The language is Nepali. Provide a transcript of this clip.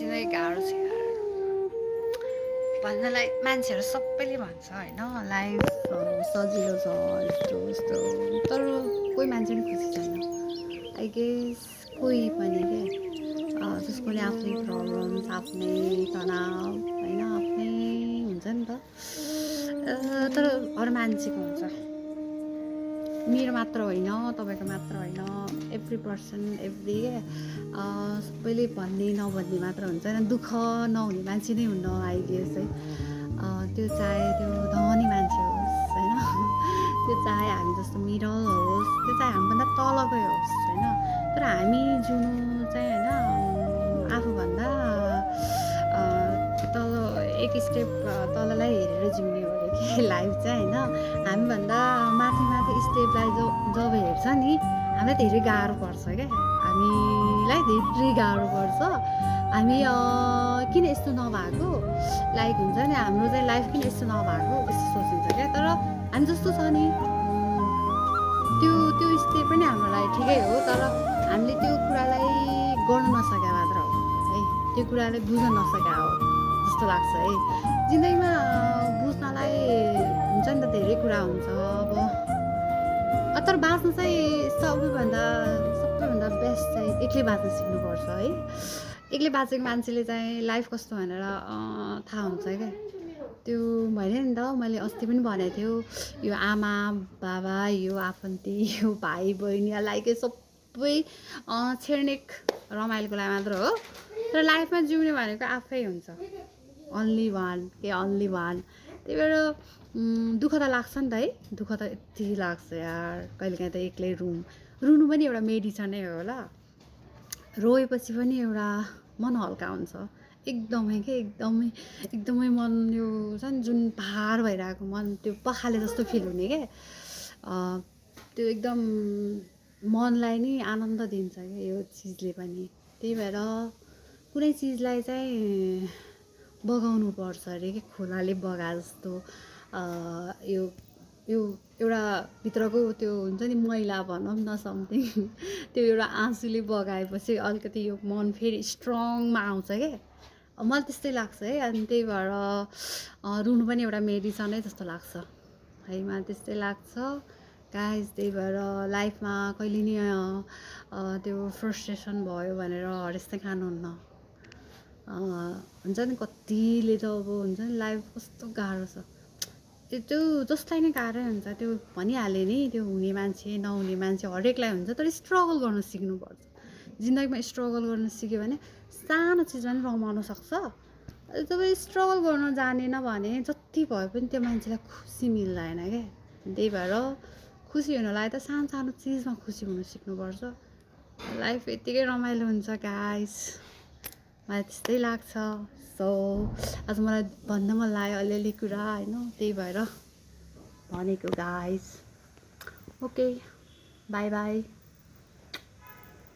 जिन्दगी गाह्रो छ यार भन्नलाई मान्छेहरू सबैले भन्छ होइन लाइफ सजिलो छ यस्तो उस्तो तर कोही मान्छे पनि खुसी छैन आई गेस कोही पनि के जसको नि आफ्नै प्रब्लम्स आफ्नै तनाव होइन आफ्नै हुन्छ नि त तर हर मान्छेको हुन्छ मेरो मात्र होइन तपाईँको मात्र होइन एभ्री पर्सन एभ्री सबैले भन्ने नभन्ने मात्र हुन्छ होइन दुःख नहुने मान्छे नै हुन्न आई गेस है त्यो चाहे त्यो धनी मान्छे होस् होइन त्यो चाहे हामी जस्तो मिडल होस् त्यो चाहे हामीभन्दा तलकै होस् होइन तर हामी जिउनु चाहिँ होइन आफूभन्दा तल एक स्टेप तललाई हेरेर जिउने हो अरे कि लाइफ चाहिँ होइन हामीभन्दा माथि माथि स्टेपलाई जब हेर्छ नि हामीलाई धेरै गाह्रो पर्छ क्या हामीलाई धेरै गाह्रो पर्छ हामी किन यस्तो नभएको लाइक हुन्छ नि हाम्रो चाहिँ लाइफ किन यस्तो नभएको यस्तो सोचिन्छ क्या तर हामी जस्तो छ नि त्यो स्टेप पनि हाम्रो लागि ठिकै हो तर हामीले त्यो कुरालाई गर्न नसके मात्र हो है त्यो कुरालाई बुझ्न नसके हो जस्तो लाग्छ है जिन्दगीमा बुझ्नलाई हुन्छ नि त धेरै कुरा हुन्छ अब तर बाँच्नु चाहिँ सबैभन्दा बेस्ट चाहिँ एक्लै बाँच्न सिक्नुपर्छ है एक्लै बाँचेको मान्छेले चाहिँ लाइफ कस्तो भनेर थाहा हुन्छ क्या त्यो भने नि त मैले अस्ति पनि भनेको थियो यो आमा बाबा यो आफन्ती यो भाइ बहिनी लाइक सबै क्षणिक रमाइलोको लागि मात्र हो तर लाइफमा जिउने भनेको आफै हुन्छ अन्ली वान त्यही भएर दुःख त लाग्छ नि त है दुःख त यति लाग्छ यार कहिलेकाहीँ त एक्लै रुनु पनि एउटा मेडिसनै हो होला रोएपछि पनि एउटा मन हल्का हुन्छ एकदमै मन यो छ नि जुन भार भइरहेको मन त्यो पखाले जस्तो फिल हुने क्या त्यो एकदम मनलाई नि आनन्द दिन्छ क्या यो चिजले पनि त्यही भएर कुनै चिजलाई चाहिँ बगाउनु पर्छ अरे कि खोलाले बगा जस्तो यो एउटा भित्रको त्यो हुन्छ नि मैला भनौँ न समथिङ त्यो एउटा आँसुले बगाएपछि अलिकति यो मन फेरि स्ट्रङमा आउँछ क्या मलाई त्यस्तै लाग्छ है अनि त्यही भएर रुनु पनि एउटा मेडिसनै जस्तो लाग्छ है मलाई त्यस्तै लाग्छ गाइस त्यही भएर लाइफमा कहिले नि त्यो फ्रस्ट्रेसन भयो भनेर हरेस चाहिँ खानुहुन्न हुन्छ नि कतिले त अब हुन्छ नि लाइफ कस्तो गाह्रो छ त्यो जसलाई नै गाह्रै हुन्छ त्यो भनिहाल्यो नि त्यो हुने मान्छे नहुने मान्छे हरेकलाई हुन्छ तर स्ट्रगल गर्न सिक्नुपर्छ जिन्दगीमा स्ट्रगल गर्न सिक्यो भने सानो चिजमा पनि रमाउन सक्छ जब स्ट्रगल गर्न जानेन भने जति भए पनि त्यो मान्छेलाई खुसी मिल्दैन क्या त्यही भएर खुसी हुनलाई त सानो सानो चिजमा खुसी हुन सिक्नुपर्छ लाइफ यत्तिकै रमाइलो हुन्छ गाइस मलाई त्यस्तै लाग्छ सो आज मलाई भन्न मन लाग्यो अलिअलि कुरा होइन त्यही भएर भनेको गाइस ओके बाई बाई